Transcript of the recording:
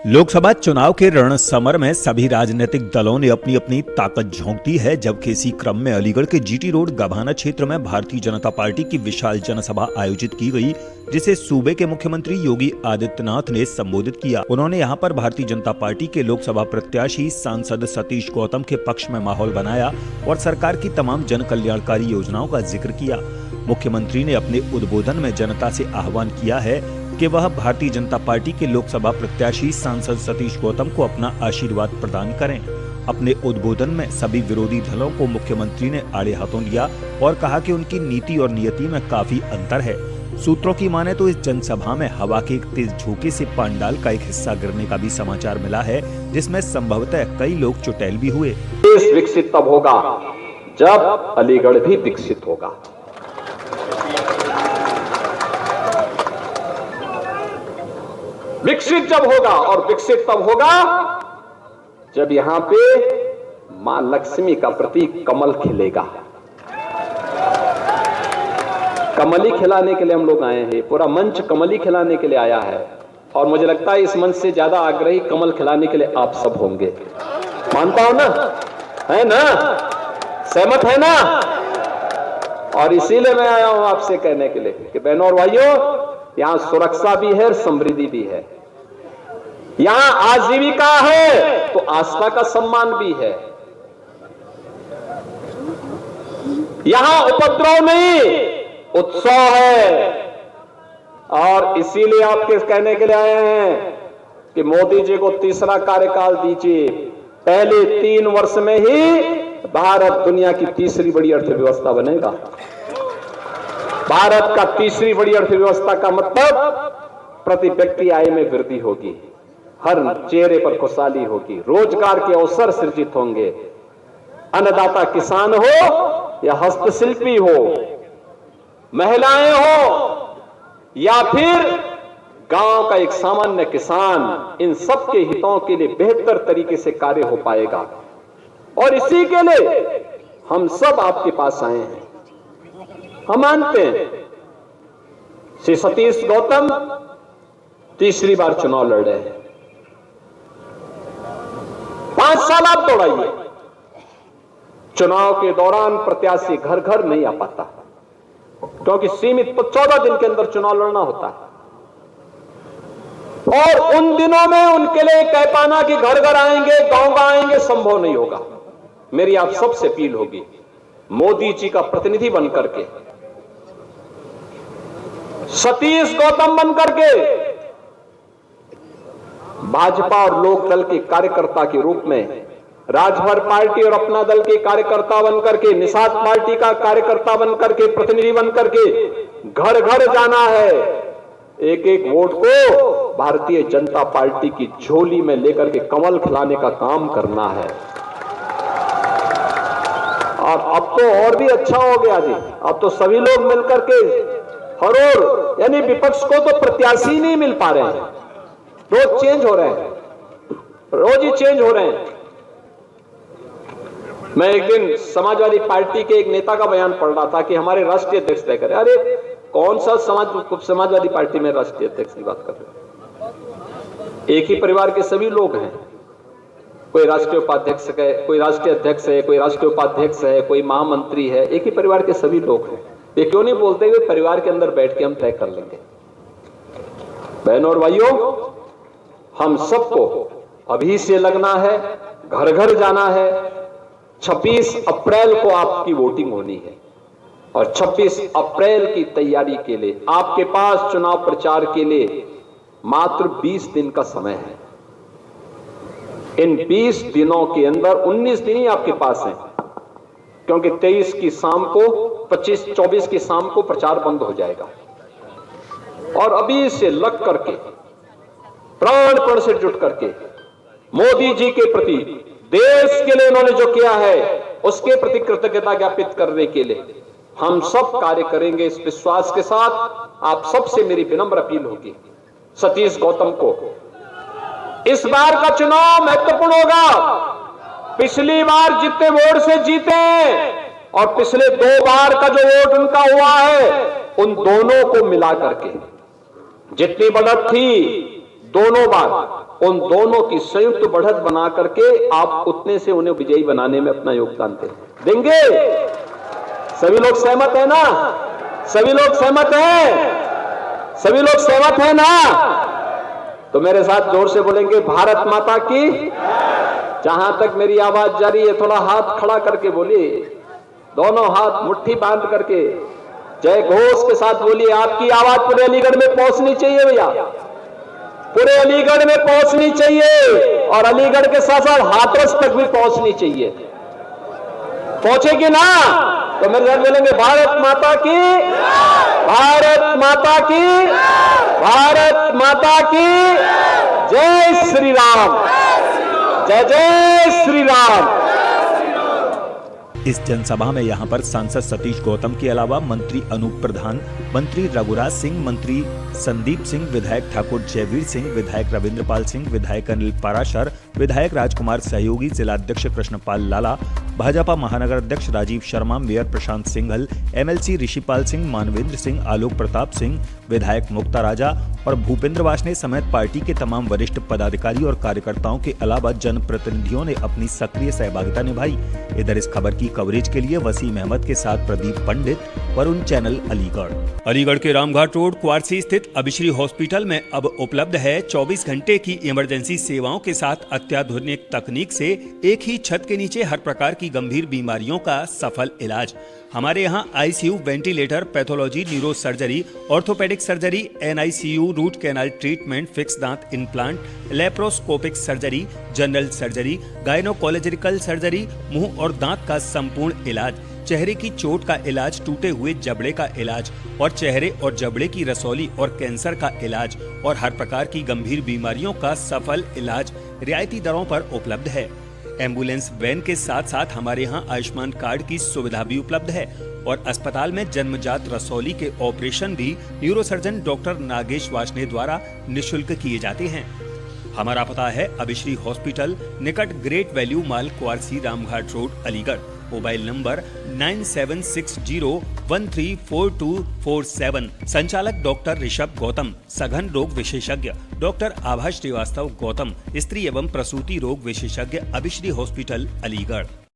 लोकसभा चुनाव के रण समर में सभी राजनीतिक दलों ने अपनी अपनी ताकत झोंक दी है। जबकि इसी क्रम में अलीगढ़ के जीटी रोड गभाना क्षेत्र में भारतीय जनता पार्टी की विशाल जनसभा आयोजित की गई, जिसे सूबे के मुख्यमंत्री योगी आदित्यनाथ ने संबोधित किया। उन्होंने यहां पर भारतीय जनता पार्टी के लोकसभा प्रत्याशी सांसद सतीश गौतम के पक्ष में माहौल बनाया और सरकार की तमाम जन कल्याणकारी योजनाओं का जिक्र किया। मुख्यमंत्री ने अपने उद्बोधन में जनता से आह्वान किया है कि वह भारतीय जनता पार्टी के लोकसभा प्रत्याशी सांसद सतीश गौतम को अपना आशीर्वाद प्रदान करें। अपने उद्बोधन में सभी विरोधी दलों को मुख्यमंत्री ने आड़े हाथों लिया और कहा कि उनकी नीति और नियति में काफी अंतर है। सूत्रों की माने तो इस जनसभा में हवा के एक तेज झोंके से पंडाल का एक हिस्सा गिरने का भी समाचार मिला है, जिसमें संभवतः कई लोग चुटैल भी हुए। देश विकसित तब होगा जब अलीगढ़ भी विकसित होगा। विकसित जब होगा और विकसित तब होगा जब यहां पे मां लक्ष्मी का प्रतीक कमल खिलेगा। कमली खिलाने के लिए हम लोग आए हैं, पूरा मंच कमली खिलाने के लिए आया है और मुझे लगता है इस मंच से ज्यादा आग्रही कमल खिलाने के लिए आप सब होंगे। मानता हो ना, है ना, सहमत है ना? और इसीलिए मैं आया हूं आपसे कहने के लिए कि बहनों और भाइयों, यहां सुरक्षा भी है और समृद्धि भी है, यहां आजीविका है तो आस्था का सम्मान भी है, यहां उपद्रव नहीं उत्सव है। और इसीलिए आपके कहने के लिए आए हैं कि मोदी जी को तीसरा कार्यकाल दीजिए। पहले 3 वर्ष में ही भारत दुनिया की तीसरी बड़ी अर्थव्यवस्था बनेगा। भारत का तीसरी बड़ी अर्थव्यवस्था का मतलब प्रति व्यक्ति आय में वृद्धि होगी, हर चेहरे पर खुशहाली होगी, रोजगार के अवसर सृजित होंगे। अन्नदाता किसान हो या हस्तशिल्पी हो, महिलाएं हो या फिर गांव का एक सामान्य किसान, इन सब के हितों के लिए बेहतर तरीके से कार्य हो पाएगा। और इसी के लिए हम सब आपके पास आए हैं। हम मानते हैं श्री सतीश गौतम तीसरी बार चुनाव लड़ रहे हैं। 5 साल आप दौड़ाइए, चुनाव के दौरान प्रत्याशी घर घर नहीं आ पाता, क्योंकि सीमित 14 दिन के अंदर चुनाव लड़ना होता है। और उन दिनों में उनके लिए कह पाना कि घर घर आएंगे, गांव आएंगे, संभव नहीं होगा। मेरी आप सबसे अपील होगी, मोदी जी का प्रतिनिधि बनकर के, सतीश गौतम बनकर के, भाजपा और लोक दल के कार्यकर्ता के रूप में, राजभर पार्टी और अपना दल के कार्यकर्ता बनकर के, निषाद पार्टी का कार्यकर्ता बनकर के, प्रतिनिधि बनकर के घर घर जाना है। एक एक वोट को भारतीय जनता पार्टी की झोली में लेकर के कमल खिलाने का काम करना है। और अब तो और भी अच्छा हो गया जी, अब तो सभी लोग मिलकर के हर ओर, यानी विपक्ष को तो प्रत्याशी नहीं मिल पा रहे हैं, रोज चेंज हो रहे हैं, रोज ही चेंज हो रहे हैं। मैं एक दिन समाजवादी पार्टी के एक नेता का बयान पढ़ रहा था कि हमारे राष्ट्रीय अध्यक्ष तय करें। अरे कौन सा समाजवादी पार्टी में राष्ट्रीय अध्यक्ष की बात कर रहे? एक ही परिवार के सभी लोग हैं, कोई राष्ट्रीय उपाध्यक्ष है, कोई राष्ट्रीय अध्यक्ष है, कोई राष्ट्रीय उपाध्यक्ष है, कोई महामंत्री है, एक ही परिवार के सभी लोग हैं। ये क्यों नहीं बोलते कि परिवार के अंदर बैठ के हम तय कर लेंगे? बहनों और भाइयों, हम सबको अभी से लगना है, घर घर जाना है। 26 अप्रैल को आपकी वोटिंग होनी है और 26 अप्रैल की तैयारी के लिए आपके पास चुनाव प्रचार के लिए मात्र 20 दिन का समय है। इन 20 दिनों के अंदर 19 दिन ही आपके पास हैं, क्योंकि 23 की शाम को, 25-24 की शाम को प्रचार बंद हो जाएगा। और अभी से लग करके, प्राणपण से जुट करके मोदी जी के प्रति, देश के लिए उन्होंने जो किया है उसके प्रति कृतज्ञता ज्ञापित करने के लिए हम सब कार्य करेंगे। इस विश्वास के साथ आप सबसे मेरी विनम्र अपील होगी, सतीश गौतम को इस बार का चुनाव महत्वपूर्ण होगा। पिछली बार जितने वोट से जीते हैं और पिछले 2 बार का जो वोट उनका हुआ है, उन दोनों को मिला करके जितनी बढ़त थी दोनों बार उन दोनों की संयुक्त बढ़त बना करके आप उतने से उन्हें विजयी बनाने में अपना योगदान देंगे। सभी लोग सहमत है ना? सभी लोग सहमत हैं? सभी लोग सहमत हैं ना? तो मेरे साथ जोर से बोलेंगे भारत माता की। जहां तक मेरी आवाज जारी है थोड़ा हाथ खड़ा करके बोलिए, दोनों हाथ मुट्ठी बांध करके जय घोष के साथ बोलिए। आपकी आवाज पूरे अलीगढ़ में पहुंचनी चाहिए भैया, पूरे अलीगढ़ में पहुंचनी चाहिए और अलीगढ़ के साथ साथ हाथरस तक भी पहुंचनी चाहिए। पहुंचेगी ना? तो मेरे साथ बोलेंगे भारत माता की, भारत माता की, भारत माता की। जय श्री राम, जय जय श्री राम। इस जनसभा में यहां पर सांसद सतीश गौतम के अलावा मंत्री अनूप प्रधान, मंत्री रघुराज सिंह, मंत्री संदीप सिंह, विधायक ठाकुर जयवीर सिंह, विधायक रविंद्रपाल सिंह, विधायक अनिल पाराशर, विधायक राजकुमार सहयोगी, जिलाध्यक्ष कृष्णपाल लाला, भाजपा महानगर अध्यक्ष राजीव शर्मा, मेयर प्रशांत सिंघल, एमएलसी ऋषिपाल सिंह, मानवेंद्र सिंह, आलोक प्रताप सिंह, विधायक मुक्ता राजा और भूपेंद्र वासने समेत पार्टी के तमाम वरिष्ठ पदाधिकारी और कार्यकर्ताओं के अलावा जनप्रतिनिधियों ने अपनी सक्रिय सहभागिता निभाई। इधर इस खबर की कवरेज के लिए वसीम अहमद के साथ प्रदीप पंडित, वरुण चैनल, अलीगढ़। अलीगढ़ के रामघाट रोड क्वारसी स्थित अभिश्री हॉस्पिटल में अब उपलब्ध है 24 घंटे की इमरजेंसी सेवाओं के साथ अत्याधुनिक तकनीक से एक ही छत के नीचे हर प्रकार की गंभीर बीमारियों का सफल इलाज। हमारे यहाँ ICU, ventilator, pathology, neuro surgery, orthopaedic surgery, NICU, root canal treatment, fix दांत implant, laparoscopic surgery, general surgery, gynaecological surgery, मुंह और दांत का संपूर्ण इलाज, चेहरे की चोट का इलाज, टूटे हुए जबड़े का इलाज और चेहरे और जबड़े की रसौली और कैंसर का इलाज और हर प्रकार की गंभीर बीमारियों का सफल इलाज रियायती दरों पर उपलब्ध है। एम्बुलेंस वैन के साथ साथ हमारे यहाँ आयुष्मान कार्ड की सुविधा भी उपलब्ध है और अस्पताल में जन्मजात रसौली के ऑपरेशन भी न्यूरोसर्जन डॉक्टर नागेश वासने द्वारा निःशुल्क किए जाते हैं। हमारा पता है अभिश्री हॉस्पिटल, निकट great value mall, Quarsi, Ramghat road, Aligarh. Mobile number 9760134247। संचालक डॉक्टर ऋषभ गौतम, सघन रोग विशेषज्ञ डॉक्टर आभा श्रीवास्तव गौतम, स्त्री एवं प्रसूति रोग विशेषज्ञ, अभिश्री हॉस्पिटल, अलीगढ़।